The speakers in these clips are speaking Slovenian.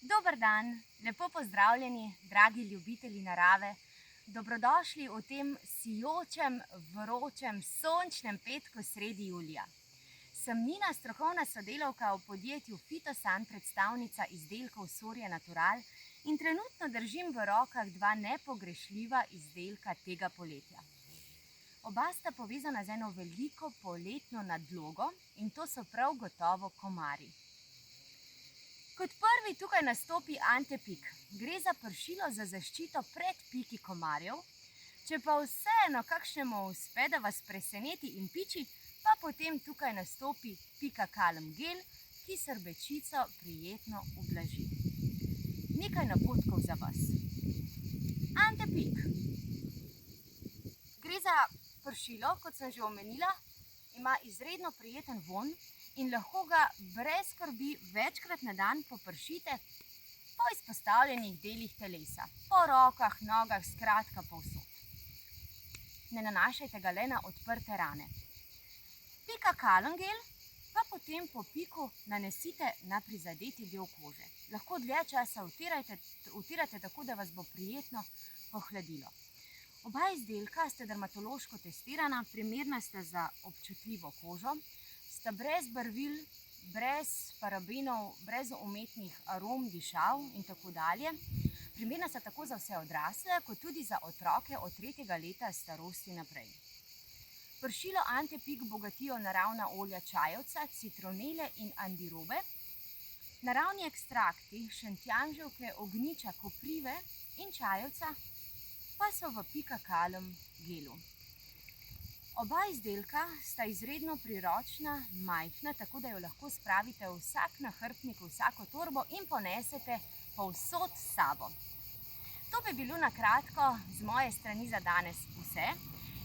Dober dan, lepo pozdravljeni, dragi ljubitelji narave. Dobrodošli v tem sijočem, vročem, sončnem petku sredi julija. Sem Nina, strokovna sodelavka v podjetju Fitosan, predstavnica izdelkov Soria Natural in trenutno držim v rokah dva nepogrešljiva izdelka tega poletja. Oba sta povezana z eno veliko poletno nadlogo in to so prav gotovo komarji. Kot prvi tukaj nastopi Antepik. Gre za pršilo za zaščito pred piki komarjev. Če pa vseeno kakšnemu uspe, da vas preseneti in piči, pa potem tukaj nastopi Pikakalm gel, ki srbečico prijetno ublaži. Nekaj napotkov za vas. Antepik. Gre za pršilo, kot sem že omenila, ima izredno prijeten vonj in lahko ga brez skrbi večkrat na dan popršite po izpostavljenih delih telesa, po rokah, nogah, skratka povsod. Ne nanašajte ga le na odprte rane. Pikakalm gel pa potem po piku nanesite na prizadeti del kože. Lahko dlje časa vtirate tako, da vas bo prijetno pohladilo. Oba izdelka sta dermatološko testirana, primerna sta za občutljivo kožo, sta brez barvil, brez parabenov, brez umetnih arom, dišav in tako dalje. Primerna sta tako za vse odrasle, kot tudi za otroke od 3. leta starosti naprej. Pršilo Antepik bogatijo naravna olja čajevca, citronele in andirobe, naravni ekstrakti šentjanževke, ognjiča, koprive in čajevca pa so v Pikakalm gelu. Oba izdelka sta izredno priročna, majhna, tako da jo lahko spravite vsak nahrbtnik, vsako torbo in ponesete povsod s sabo. To bi bilo na kratko z moje strani za danes vse.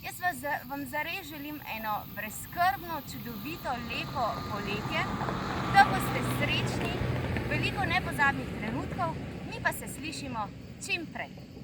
Jaz vam zares želim eno brezskrbno, čudovito, lepo poletje, da boste srečni, veliko nepozabnih trenutkov, mi pa se slišimo čim prej.